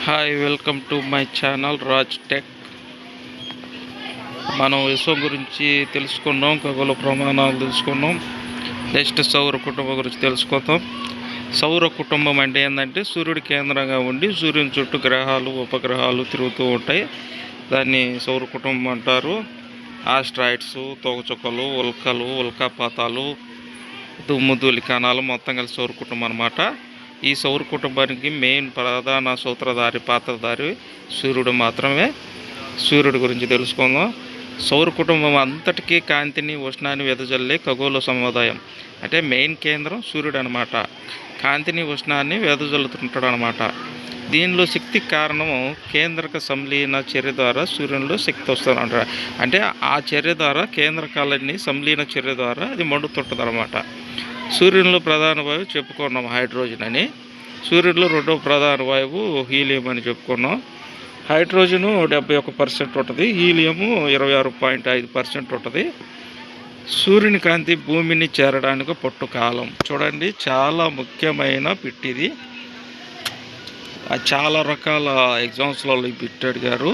Hi, welcome to my channel Raj tech. మనం విశ్వం గురించి తెలుసుకున్నాం, ఖగోళ ప్రమాణాలు తెలుసుకున్నాం. నెక్స్ట్ సౌర కుటుంబం గురించి తెలుసుకుందాం. సౌర కుటుంబం అంటే ఏంటంటే సూర్యుడి కేంద్రంగా ఉండి సూర్యుని చుట్టూ గ్రహాలు ఉపగ్రహాలు తిరుగుతూ ఉంటాయి. దాన్ని సౌర కుటుంబం అంటారు. ఆస్ట్రాయిడ్స్, తోకచుక్కలు, ఉల్కలు, ఉల్కాపాతాలు, దుమ్ము ధూళి కణాలు మొత్తం కలిసి సౌర కుటుంబం అన్నమాట. ఈ సౌర కుటుంబానికి మెయిన్ ప్రధాన సూత్రధారి పాత్రధారి సూర్యుడు మాత్రమే. సూర్యుడి గురించి తెలుసుకుందాం. సౌర కుటుంబం అంతటికీ కాంతిని ఉష్ణాన్ని వెదజల్లే ఖగోళ సముదాయం. అంటే మెయిన్ కేంద్రం సూర్యుడు అనమాట. కాంతిని ఉష్ణాన్ని వెదజల్లుతుంటాడు అనమాట. దీనిలో శక్తి కారణము కేంద్రక సంలీన చర్య ద్వారా సూర్యునిలో శక్తి వస్తుందంట. అంటే ఆ చర్య ద్వారా కేంద్రకాలన్నీ సంలీన చర్య ద్వారా అది మండుతుంటుంది అనమాట. సూర్యునిలో ప్రధాన వాయువు చెప్పుకున్నాం హైడ్రోజన్ అని. సూర్యుడిలో రెండవ ప్రధాన వాయువు హీలియం అని చెప్పుకున్నాం. హైడ్రోజను 71% ఉంటుంది, హీలియము 26.5% ఉంటుంది. సూర్యుని కాంతి భూమిని చేరడానికి పట్టు కాలం. చూడండి, చాలా ముఖ్యమైన బిట్ ఇది. చాలా రకాల ఎగ్జామ్స్లలో ఈ బిట్ అడిగారు.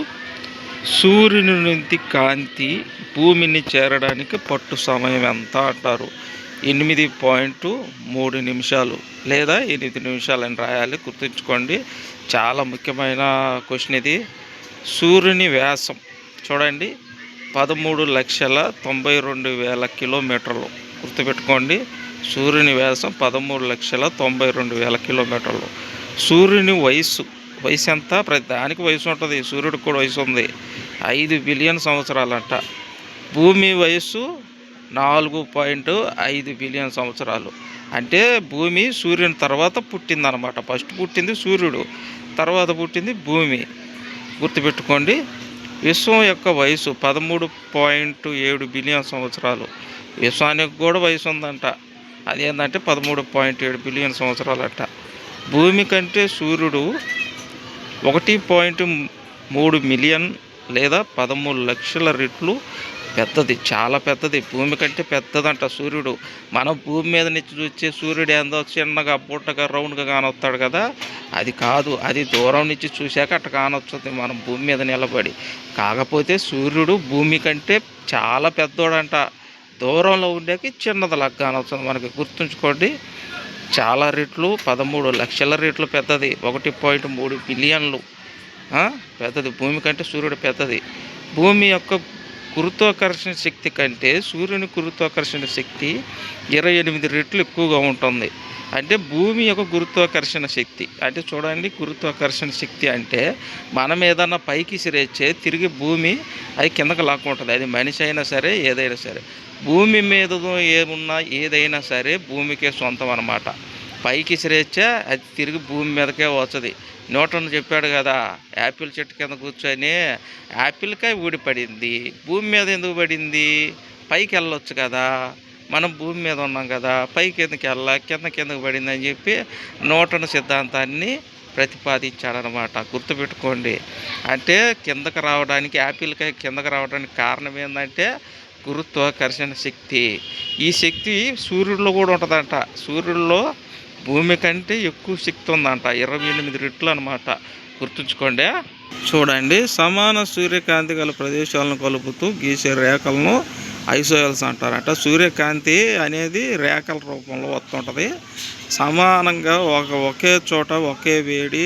సూర్యుని నుండి కాంతి భూమిని చేరడానికి పట్టు సమయం ఎంత అంటారు. 8.3 నిమిషాలు లేదా 8 నిమిషాలు అని రాయాలి, గుర్తుంచుకోండి. చాలా ముఖ్యమైన క్వశ్చన్ ఇది. సూర్యుని వ్యాసం చూడండి, 13,92,000 కిలోమీటర్లు. గుర్తుపెట్టుకోండి, సూర్యుని వ్యాసం 13,92,000 కిలోమీటర్లు. సూర్యుని వయసు ఎంత? ప్రతి దానికి వయసు ఉంటుంది. సూర్యుడికి కూడా వయసు ఉంది. 5 బిలియన్ సంవత్సరాలంట. భూమి వయసు 4.5 బిలియన్ సంవత్సరాలు. అంటే భూమి సూర్యుని తర్వాత పుట్టిందనమాట. ఫస్ట్ పుట్టింది సూర్యుడు, తర్వాత పుట్టింది భూమి. గుర్తుపెట్టుకోండి. విశ్వం యొక్క వయసు 13.7 బిలియన్ సంవత్సరాలు. విశ్వానికి కూడా వయసు ఉందంట. అదేంటంటే 13.7 బిలియన్ సంవత్సరాలంట. భూమి కంటే సూర్యుడు 1.3 మిలియన్ లేదా 13 లక్షల రెట్లు పెద్దది, చాలా పెద్దది. భూమి కంటే పెద్దదంట సూర్యుడు. మనం భూమి మీద నుంచి చూసే సూర్యుడు ఏందో చిన్నగా బుట్టగా రౌండ్గా కానొస్తాడు కదా, అది కాదు. అది దూరం నుంచి చూశాక అట్ట కానొస్తుంది మనం భూమి మీద నిలబడి. కాకపోతే సూర్యుడు భూమి కంటే చాలా పెద్దోడంట. దూరంలో ఉండేకి చిన్నదిలాగా కానొస్తుంది మనకి. గుర్తుంచుకోండి, చాలా రెట్లు, 13 లక్షల రెట్లు పెద్దది. 1.3 బిలియన్లు పెద్దది. భూమి కంటే సూర్యుడు పెద్దది. భూమి యొక్క గురుత్వాకర్షణ శక్తి కంటే సూర్యుని గురుత్వాకర్షణ శక్తి 28 రెట్లు ఎక్కువగా ఉంటుంది. అంటే భూమి యొక్క గురుత్వాకర్షణ శక్తి అంటే చూడండి, గురుత్వాకర్షణ శక్తి అంటే మనం ఏదన్నా పైకి సిరేచ్చే తిరిగి భూమి అది కిందకు లాక్కుంటుంది. అది మనిషి అయినా సరే, ఏదైనా సరే. భూమి మీద ఏమున్నా ఏదైనా సరే భూమికే సొంతం అన్నమాట. పైకి సిరేచ్చే అది తిరిగి భూమి మీదకే వస్తుంది. న్యూటన్ చెప్పాడు కదా, యాపిల్ చెట్టు కింద కూర్చొని యాపిల్కాయ ఊడిపడింది. భూమి మీద ఎందుకు పడింది? పైకి వెళ్ళొచ్చు కదా, మనం భూమి మీద ఉన్నాం కదా, పైకి ఎందుకు కిందకు పడింది అని చెప్పి న్యూటన్ సిద్ధాంతాన్ని ప్రతిపాదించాడనమాట. గుర్తుపెట్టుకోండి. అంటే కిందకు రావడానికి, యాపిల్కాయ కిందకు రావడానికి కారణం ఏంటంటే గురుత్వాకర్షణ శక్తి. ఈ శక్తి సూర్యుడిలో కూడా ఉంటుందంట. సూర్యుడిలో భూమి కంటే ఎక్కువ శక్తి ఉందంట, 28 రెట్లు అనమాట. గుర్తుంచుకోండి. చూడండి, సమాన సూర్యకాంతి గల ప్రదేశాలను కలుపుతూ గీసే రేఖలను ఐసోయల్స్ అంటారంట. సూర్యకాంతి అనేది రేఖల రూపంలో వస్తుంటుంది. సమానంగా ఒకే చోట ఒకే వేడి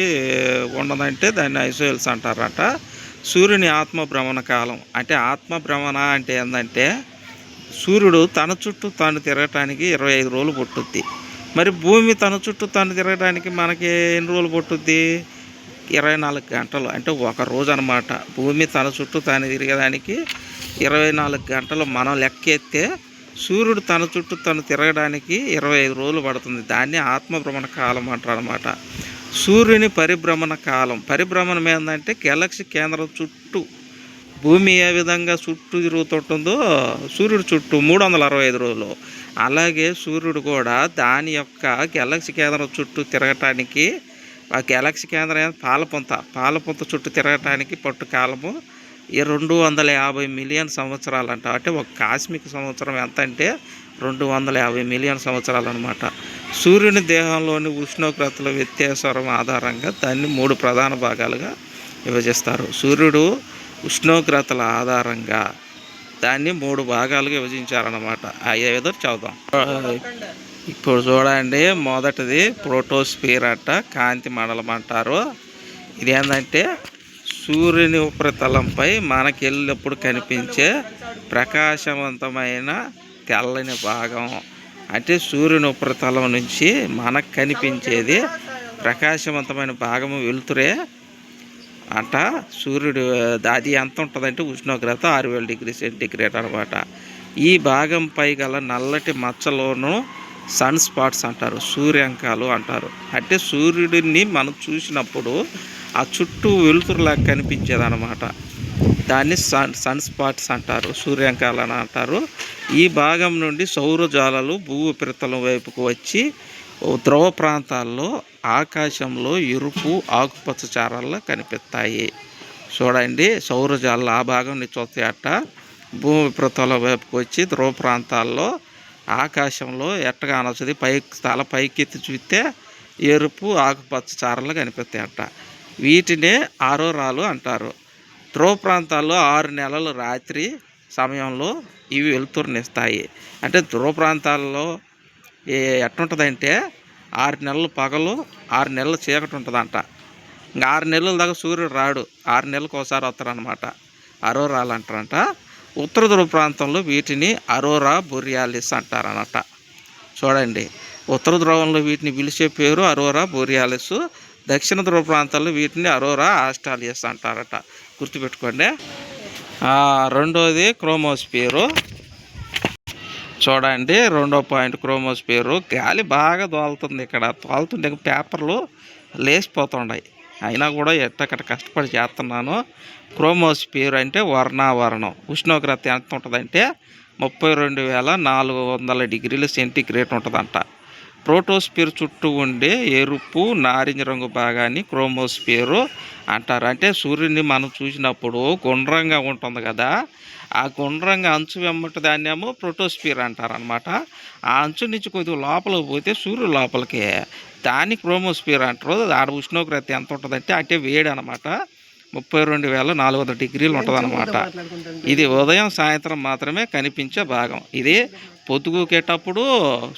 ఉండదంటే దాన్ని ఐసోయల్స్ అంటారంట. సూర్యుని ఆత్మభ్రమణ కాలం అంటే ఆత్మభ్రమణ అంటే ఏంటంటే సూర్యుడు తన చుట్టూ తాను తిరగటానికి 25 రోజులు పట్టుద్ది. మరి భూమి తన చుట్టూ తాను తిరగడానికి మనకి ఎన్ని రోజులు పట్టుద్ది? 24 గంటలు. అంటే ఒక రోజు అనమాట. భూమి తన చుట్టూ తాను తిరగడానికి 24 గంటలు మనం లెక్కెత్తే సూర్యుడు తన చుట్టూ తను తిరగడానికి 25 రోజులు పడుతుంది. దాన్ని ఆత్మభ్రమణ కాలం అంటారు అనమాట. సూర్యుని పరిభ్రమణ కాలం. పరిభ్రమణం ఏంటంటే గెలాక్సీ కేంద్రం చుట్టూ భూమి ఏ విధంగా చుట్టూ తిరుగుతుంటుందో సూర్యుడు చుట్టూ 365 రోజులు. అలాగే సూర్యుడు కూడా దాని యొక్క గెలాక్సీ కేంద్రం చుట్టూ తిరగటానికి, ఆ గెలాక్సీ కేంద్రం పాలపుంత చుట్టూ తిరగటానికి పట్టు కాలము 250 మిలియన్ సంవత్సరాలు అంట. అంటే ఒక కాస్మిక్ సంవత్సరం ఎంత అంటే 250 మిలియన్ సంవత్సరాలు అనమాట. సూర్యుని దేహంలోని ఉష్ణోగ్రతల వ్యత్యాసం ఆధారంగా దాన్ని 3 ప్రధాన భాగాలుగా విభజిస్తారు. సూర్యుడు ఉష్ణోగ్రతల ఆధారంగా దాన్ని 3 భాగాలుగా విభజించారన్నమాట. ఏదో చదువుదాం. ఇప్పుడు చూడండి, మొదటిది ప్రోటోస్పియర్ అంట, కాంతి మండలం అంటారు. ఇదేంటంటే సూర్యుని ఉపరితలంపై మనకి ఎల్లప్పుడు కనిపించే ప్రకాశవంతమైన తెల్లని భాగం. అంటే సూర్యుని ఉపరితలం నుంచి మనకు కనిపించేది ప్రకాశవంతమైన భాగము వెలుతురే అంట. సూర్యుడు అది ఎంత ఉంటుందంటే ఉష్ణోగ్రత 6000 డిగ్రీ సెంటీగ్రేడ్ అనమాట. ఈ భాగంపై గల నల్లటి మచ్చలోను సన్ స్పాట్స్ అంటారు, సూర్యాంకాలు అంటారు. అంటే సూర్యుడిని మనం చూసినప్పుడు ఆ చుట్టూ వెలుతురులాగా కనిపించేది అనమాట. దాన్ని సన్ స్పాట్స్ అంటారు, సూర్యాంకాలు అని అంటారు. ఈ భాగం నుండి సౌరజాలాలు భూ ఉపరితలం వైపుకు వచ్చి ధ్రువ ప్రాంతాల్లో ఆకాశంలో ఎరుపు ఆకుపచ్చ చారల్లో కనిపిస్తాయి. చూడండి, సౌరజాలు ఆ భాగం నుంచి వస్తాయట. భూమి ఉపరితలం వైపుకు వచ్చి ధ్రువ ప్రాంతాల్లో ఆకాశంలో ఎట్టగా అనొచ్చుది, తల పైకెత్తి చూస్తే ఎరుపు ఆకుపచ్చ చారలు కనిపిస్తాయట. వీటినే ఆరోరాలు అంటారు. ధ్రువ ప్రాంతాల్లో 6 నెలలు రాత్రి సమయంలో ఇవి వెలుతురునిస్తాయి. అంటే ధ్రువ ప్రాంతాల్లో ఎట్టుంటుందంటే 6 నెలలు పగలు, 6 నెలలు చీకటి ఉంటుందంట. ఇంకా 6 నెలల దాకా సూర్యుడు రాడు, 6 నెలలకు ఒకసారి వస్తారనమాట. అరోరాలు అంటారంట. ఉత్తర ధ్రువ ప్రాంతంలో వీటిని అరోరా బొరియాలిస్ అంటారనమాట. చూడండి, ఉత్తర ధ్రువంలో వీటిని పిలిచే పేరు అరోరా బొరియాలిస్. దక్షిణ ధ్రువ ప్రాంతాల్లో వీటిని అరోరా ఆస్ట్రాలియస్ అంటారట. గుర్తుపెట్టుకోండి. రెండోది క్రోమోస్పియరు. చూడండి, రెండో పాయింట్ క్రోమోస్పియరు. గాలి బాగా తోలుతుంది, ఇక్కడ తోలుతుంటే పేపర్లు లేచిపోతున్నాయి. అయినా కూడా ఎట్టక్కడ కష్టపడి చేస్తున్నాను. క్రోమోస్పియర్ అంటే వర్ణావరణం. ఉష్ణోగ్రత ఎంత ఉంటుందంటే 32,400 డిగ్రీల సెంటీగ్రేడ్ ఉంటుందంట. ప్రోటోస్పియర్ చుట్టూ ఉండే ఎరుపు నారింజ రంగు భాగాన్ని క్రోమోస్పియరు అంటారు. అంటే సూర్యుడిని మనం చూసినప్పుడు గుండ్రంగా ఉంటుంది కదా, ఆ గుండ్రంగా అంచు వెంబటి దాన్నేమో ప్రోటోస్పియర్ అంటారు అనమాట. ఆ అంచు నుంచి కొద్దిగా లోపలికి పోతే సూర్యుడు లోపలికి, దాన్ని క్రోమోస్పియర్ అంటారు. దాని ఉష్ణోగ్రత ఎంత ఉంటుందంటే అంటే వేడి అనమాట, 32,400 డిగ్రీలు ఉంటుందన్నమాట. ఇది ఉదయం సాయంత్రం మాత్రమే కనిపించే భాగం. ఇది పొద్దుగూకేటప్పుడు,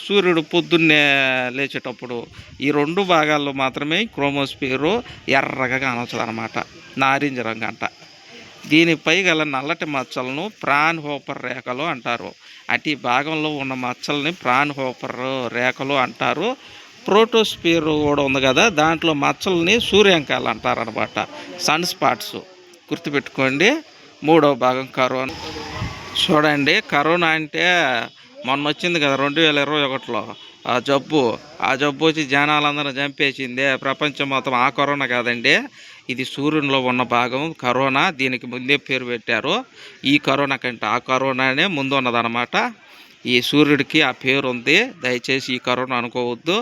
సూర్యుడు పొద్దున్నే లేచేటప్పుడు, ఈ 2 భాగాల్లో మాత్రమే క్రోమోస్పియరు ఎర్రగా కానొచ్చు అనమాట, నారింజ రంగు అంట. దీనిపై గల నల్లటి మచ్చలను ఫ్రాన్హోఫర్ రేఖలు అంటారు. అంటే ఈ భాగంలో ఉన్న మచ్చల్ని ఫ్రాన్హోఫర్ రేఖలు అంటారు. ప్రోటోస్పియర్ కూడా ఉంది కదా, దాంట్లో మచ్చల్ని సూర్యాంకాలు అంటారనమాట, సన్ స్పాట్స్. గుర్తుపెట్టుకోండి. మూడవ భాగం కరోనా. చూడండి, కరోనా అంటే మొన్న వచ్చింది కదా 2021లో ఆ జబ్బు వచ్చి జనాలందరూ చంపేసిందే ప్రపంచం మొత్తం. ఆ కరోనా కాదండి, ఇది సూర్యునిలో ఉన్న భాగం కరోనా. దీనికి ముందే పేరు పెట్టారు. ఈ కరోనా కంటే ఆ కరోనానే ముందు ఉన్నదన్నమాట. ఈ సూర్యుడికి ఆ పేరు ఉంది, దయచేసి ఈ కరోనా అనుకోవద్దు.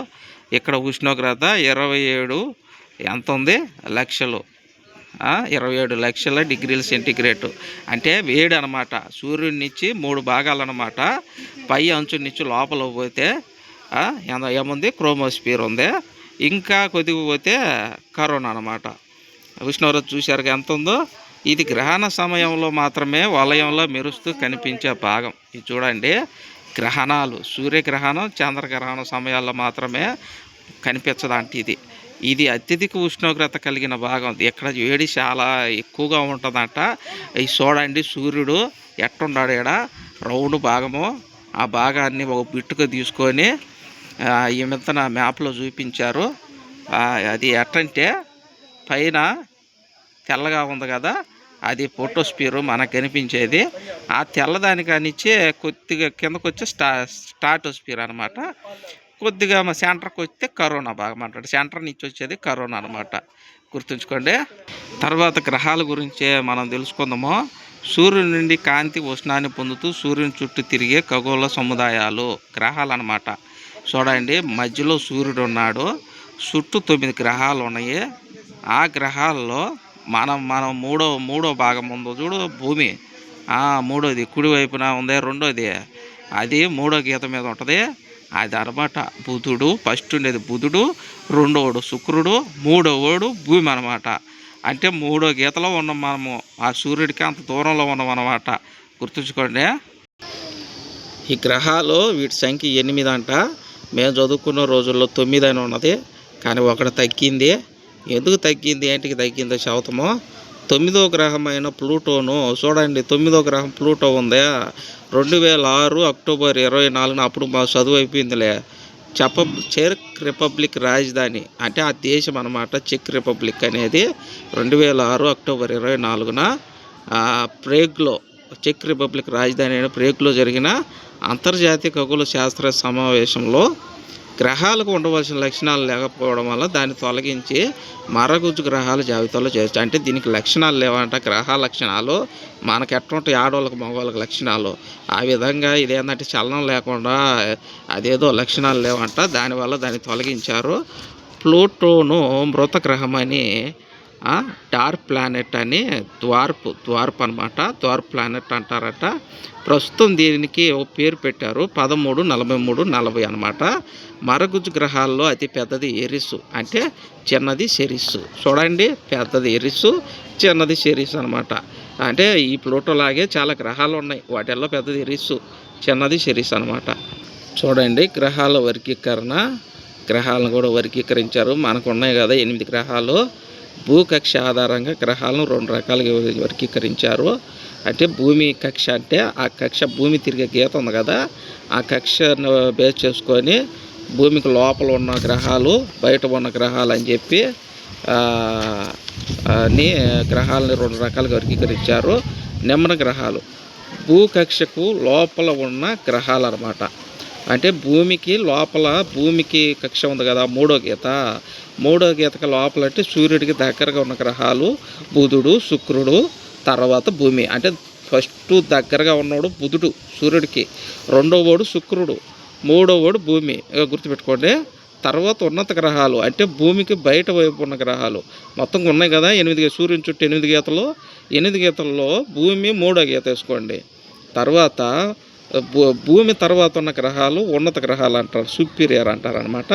ఇక్కడ ఉష్ణోగ్రత 27 ఎంత ఉంది లక్షలు, 27 లక్షల డిగ్రీల సెంటీగ్రేడ్. అంటే వేడి అనమాట. సూర్యుడి నుంచి 3 భాగాలు అనమాట. పై అంచు నుంచి లోపల పోతే ఏముంది, క్రోమోస్పియర్ ఉంది. ఇంకా కొద్దిగా పోతే కరోనా అనమాట. ఉష్ణోగ్రత చూశారు ఎంత ఉందో. ఇది గ్రహణ సమయంలో మాత్రమే వలయంలో మెరుస్తూ కనిపించే భాగం. ఇది చూడండి, గ్రహణాలు, సూర్యగ్రహణం చంద్రగ్రహణం సమయాల్లో మాత్రమే కనిపించదంటే ఇది అత్యధిక ఉష్ణోగ్రత కలిగిన భాగం. ఇక్కడ వేడి చాలా ఎక్కువగా ఉంటుందంట. ఈ చూడండి, సూర్యుడు ఎట్టున్నాడు, ఇక్కడ రౌండ్ భాగము. ఆ భాగాన్ని ఒక బిట్టుగా తీసుకొని ఈ మిత్తన మ్యాప్లో చూపించారు. అది ఎట్టంటే పైన తెల్లగా ఉంది కదా, అది ఫోటోస్పియర్ మనకు కనిపించేది. ఆ తెల్లదానికానిచ్చే కొద్దిగా కిందకు వచ్చే స్టాటోస్పియర్ అనమాట. కొద్దిగా మా సెంటర్కి వస్తే కరోనా భాగం అంటాడు. సెంటర్ నుంచి వచ్చేది కరోనా అనమాట. గుర్తుంచుకోండి. తర్వాత గ్రహాల గురించే మనం తెలుసుకుందాము. సూర్యుడి నుండి కాంతి ఉష్ణాన్ని పొందుతూ సూర్యుని చుట్టూ తిరిగే ఖగోళ సముదాయాలు గ్రహాలు అనమాట. చూడండి, మధ్యలో సూర్యుడు ఉన్నాడు, చుట్టూ 9 గ్రహాలు ఉన్నాయి. ఆ గ్రహాల్లో మనం మూడో భాగం ఉందో చూడు, భూమి. మూడోది కుడివైపున ఉంది, రెండోది అది మూడో గీత మీద ఉంటుంది. అది అనమాట. బుధుడు ఫస్ట్ ఉండేది బుధుడు, రెండోడు శుక్రుడు, మూడోవాడు భూమి అనమాట. అంటే మూడో గీతలో ఉన్నాం మనము, ఆ సూర్యుడికి అంత దూరంలో ఉన్నాం అనమాట. గుర్తుంచుకోండి. ఈ గ్రహాలు వీటి సంఖ్య 8 అంట. మేము చదువుకున్న రోజుల్లో 9 అని ఉన్నది, కానీ ఒకటి తగ్గింది. ఎందుకు తగ్గింది, ఏంటికి తగ్గిందో చెబుతాము. 9వ గ్రహమైన ప్లూటోను చూడండి. 9వ గ్రహం ప్లూటో ఉందా, 2006 అక్టోబర్ 24న అప్పుడు మా చదువు అయిపోయిందిలే. చెక్ రిపబ్లిక్ రాజధాని అంటే ఆ దేశం అనమాట. చెక్ రిపబ్లిక్ అనేది 2006 అక్టోబర్ 24న ప్రేగ్లో, చెక్ రిపబ్లిక్ రాజధాని అయిన ప్రేగ్లో జరిగిన అంతర్జాతీయ ఖగోళ శాస్త్ర సమావేశంలో గ్రహాలకు ఉండవలసిన లక్షణాలు లేకపోవడం వల్ల దాన్ని తొలగించి మరగుజ్జు గ్రహాల జాబితాలో చేర్చు. అంటే దీనికి లక్షణాలు లేవంట. గ్రహ లక్షణాలు మనకి ఎట్లుంటాయి ఆడవాళ్ళకి మగవాళ్ళకి లక్షణాలు, ఆ విధంగా ఇదేంటంటే చలనం లేకుండా అదేదో లక్షణాలు లేవంట. దానివల్ల దాన్ని తొలగించారు. ప్లూటోను మృత గ్రహం అని, డార్క్ ప్లానెట్ అని, ద్వార్ప్ అనమాట. ద్వార్ప్ ప్లానెట్ అంటారట. ప్రస్తుతం దీనికి ఓ పేరు పెట్టారు, 13, 43, 40 అనమాట. మరగుజ్జు గ్రహాల్లో అతి పెద్దది ఎరిస్సు, అంటే చిన్నది సెరిస్సు. చూడండి, పెద్దది ఎరిస్సు, చిన్నది సెరిస్సు అనమాట. అంటే ఈ ప్లూటో లాగే చాలా గ్రహాలు ఉన్నాయి, వాటిల్లో పెద్దది ఎరిస్సు, చిన్నది సెరిస్సు అనమాట. చూడండి, గ్రహాల వర్గీకరణ, గ్రహాలను కూడా వర్గీకరించారు. మనకు ఉన్నాయి కదా 8 గ్రహాలు. భూకక్ష ఆధారంగా గ్రహాలను 2 రకాలుగా వర్గీకరించారు. అంటే భూమి కక్ష, అంటే ఆ కక్ష భూమి తిరిగే గీత ఉంది కదా, ఆ కక్షను బేస్ చేసుకొని భూమికి లోపల ఉన్న గ్రహాలు, బయట ఉన్న గ్రహాలు అని చెప్పి గ్రహాలని 2 రకాలుగా వర్గీకరించారు. నిమ్న గ్రహాలు భూకక్షకు లోపల ఉన్న గ్రహాలు అనమాట. అంటే భూమికి లోపల, భూమికి కక్ష ఉంది కదా, మూడో గీతకి లోపల అంటే సూర్యుడికి దగ్గరగా ఉన్న గ్రహాలు బుధుడు, శుక్రుడు, తర్వాత భూమి. అంటే ఫస్ట్ దగ్గరగా ఉన్నవాడు బుధుడు సూర్యుడికి, రెండోవాడు శుక్రుడు, మూడోవాడు భూమి. గుర్తుపెట్టుకోండి. తర్వాత ఉన్నత గ్రహాలు అంటే భూమికి బయట వైపు ఉన్న గ్రహాలు మొత్తం ఉన్నాయి కదా 8, సూర్యుని చుట్టూ 8 గీతలు. 8 గీతల్లో భూమి 3వ గీత వేసుకోండి. తర్వాత భూమి తర్వాత ఉన్న గ్రహాలు ఉన్నత గ్రహాలు అంటారు, సుపీరియర్ అంటారు అనమాట.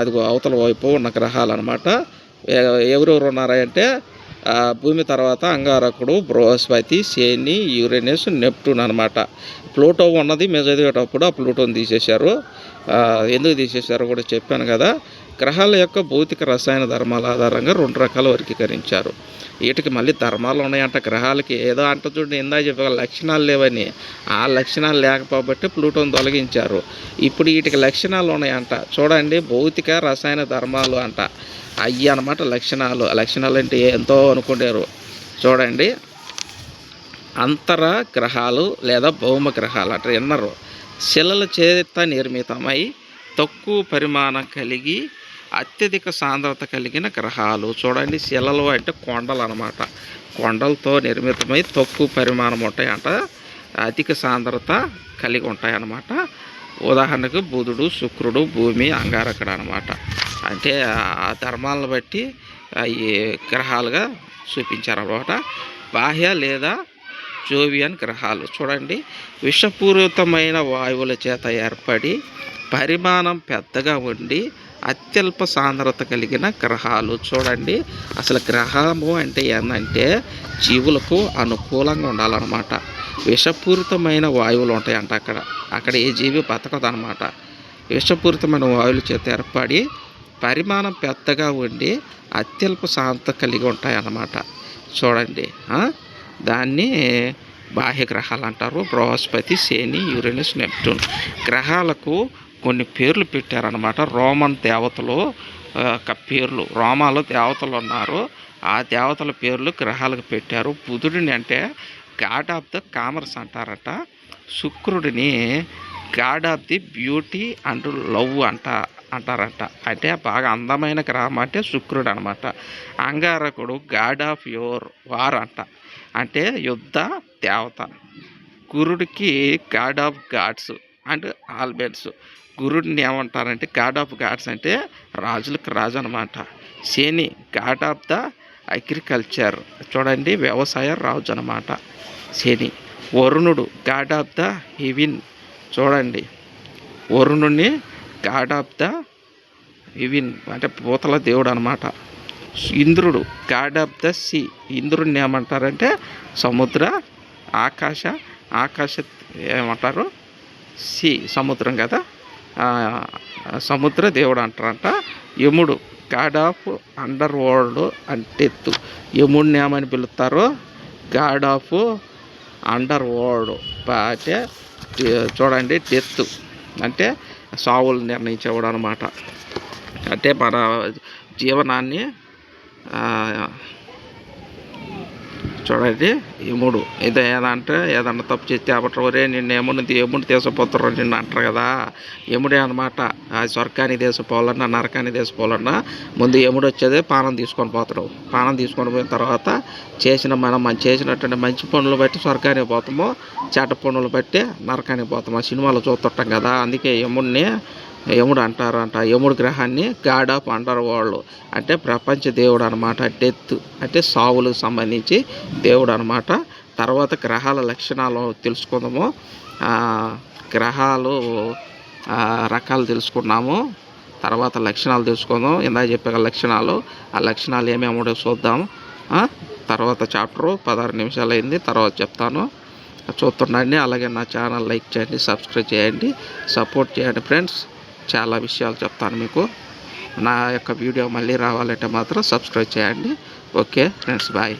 అది అవతల వైపు ఉన్న గ్రహాలు అనమాట. ఎవరెవరు ఉన్నారంటే భూమి తర్వాత అంగారకుడు, బృహస్పతి, శని, యురేనస్, నెప్టూన్ అనమాట. ప్లూటో ఉన్నది మేము చదివేటప్పుడు ఆ ప్లూటోని తీసేశారు. ఎందుకు తీసేశారో కూడా చెప్పాను కదా. గ్రహాల యొక్క భౌతిక రసాయన ధర్మాల ఆధారంగా 2 రకాలు వర్గీకరించారు. వీటికి మళ్ళీ ధర్మాలు ఉన్నాయంట గ్రహాలకి. ఏదో అంట చూడండి, ఇందా చెప్పే లక్షణాలు లేవని, ఆ లక్షణాలు లేకపోబట్టి ప్లూటోని తొలగించారు. ఇప్పుడు వీటికి లక్షణాలు ఉన్నాయంట. చూడండి, భౌతిక రసాయన ధర్మాలు అంట, అయ్యి అనమాట లక్షణాలు. లక్షణాలు అంటే ఎంతో అనుకుంటారు. చూడండి, అంతర గ్రహాలు లేదా భౌమ గ్రహాలు అంటారు. ఎన్నరు శిలల చేత నిర్మితమై తక్కువ పరిమాణం కలిగి అత్యధిక సాంద్రత కలిగిన గ్రహాలు. చూడండి, శిలలు అంటే కొండలు అనమాట. కొండలతో నిర్మితమై తక్కువ పరిమాణం ఉంటాయంట, అధిక సాంద్రత కలిగి ఉంటాయన్నమాట. ఉదాహరణకు బుధుడు, శుక్రుడు, భూమి, అంగారకుడు అనమాట. అంటే ఆ ధర్మాలను బట్టి ఈ గ్రహాలుగా చూపించారన్నమాట. బాహ్య లేదా జోవియన్ గ్రహాలు. చూడండి, విషపూరితమైన వాయువుల చేత ఏర్పడి పరిమాణం పెద్దగా ఉండి అత్యల్ప సాంద్రత కలిగిన గ్రహాలు. చూడండి, అసలు గ్రహము అంటే ఏంటంటే జీవులకు అనుకూలంగా ఉండాలన్నమాట. విషపూరితమైన వాయువులు ఉంటాయంట అక్కడ ఏ జీవి బతకదనమాట. విషపూరితమైన వాయువుల చేత ఏర్పడి పరిమాణం పెద్దగా ఉండి అత్యల్ప సాంద్రత కలిగి ఉంటాయన్నమాట. చూడండి, దాన్ని బాహ్య గ్రహాలు అంటారు. బృహస్పతి, శని, యురేనస్, నెప్టూన్. గ్రహాలకు కొన్ని పేర్లు పెట్టారనమాట. రోమన్ దేవతలు పేర్లు, రోమాలో దేవతలు ఉన్నారు, ఆ దేవతల పేర్లు గ్రహాలకు పెట్టారు. బుధుడిని అంటే గాడ్ ఆఫ్ ద కామర్స్ అంటారట. శుక్రుడిని god of the beauty and love అంటారట. అంటే బాగా అందమైన గ్రహం అంటే శుక్రుడు అనమాట. అంగారకుడు గాడ్ ఆఫ్ యువర్ వార్ అంటే యుద్ధ దేవత. గురుడికి గాడ్ ఆఫ్ గాడ్స్ అండ్ ఆల్బెట్స్. గురుడిని ఏమంటారంటే గాడ్ ఆఫ్ గాడ్స్ అంటే రాజులకు రాజు అనమాట. శని గాడ్ ఆఫ్ ద అగ్రికల్చర్. చూడండి, వ్యవసాయ రాజు అనమాట శని. వరుణుడు గాడ్ ఆఫ్ ద హెవెన్. చూడండి, వరుణుని గాడ్ ఆఫ్ ద ఇవిన్ అంటే పూతల దేవుడు అనమాట. ఇంద్రుడు గాడ్ ఆఫ్ ద సీ. ఇంద్రుడిని ఏమంటారంటే సముద్ర ఆకాశ ఆకాశ ఏమంటారు సీ సముద్రం కదా, సముద్ర దేవుడు అంటారంట. యముడు గాడ్ ఆఫ్ అండర్ వరల్డ్ అంటే ఎత్తు. యముడిని ఏమని పిలుస్తారు? గాడ్ ఆఫ్ అండర్ వరల్డ్ అంటే చూడండి డెత్ అంటే సావులు నిర్ణయించేవాడు అనమాట. అంటే మన జీవనాన్ని చూడండి యముడు. ఏదంటే ఏదన్నా తప్పు చేస్తే అప్పట్లో వరే నిన్ను యముడు తీసుకుపోతారు నిన్ను అంటారు కదా, యముడే అనమాట. ఆ స్వర్గానికి తీసుకుపోవాలన్నా నరకానికి తీసుకుపోవాలన్నా ముందు యముడు వచ్చేదే పానం తీసుకొని పోతాడు. పానం తీసుకొని పోయిన తర్వాత మనం చేసినటువంటి మంచి పనులు బట్టి స్వర్గానికి పోతాము, చెడ్డ పనులు బట్టి నరకానికి పోతాము. ఆ సినిమాలో చూస్తుంటాం కదా, అందుకే యముడు అంటారంట. యముడు గ్రహాన్ని గాడ్ ఆఫ్ అండర్ వరల్డ్ అంటే ప్రపంచ దేవుడు అనమాట. డెత్ అంటే సావులకు సంబంధించి దేవుడు అనమాట. తర్వాత గ్రహాల లక్షణాలు తెలుసుకుందాము. గ్రహాలు రకాలు తెలుసుకున్నాము, తర్వాత లక్షణాలు తెలుసుకుందాం. ఇందాక చెప్పే లక్షణాలు, ఆ లక్షణాలు ఏమేమో చూద్దాము. తర్వాత చాప్టరు 16 నిమిషాలు అయింది, తర్వాత చెప్తాను. చూస్తుండండి. అలాగే నా ఛానల్ లైక్ చేయండి, సబ్స్క్రైబ్ చేయండి, సపోర్ట్ చేయండి ఫ్రెండ్స్. చాలా విషయాలు చెప్తాను మీకు. నా యొక్క వీడియో మళ్ళీ రావాలంటే మాత్రం సబ్స్క్రైబ్ చేయండి. Okay friends, bye.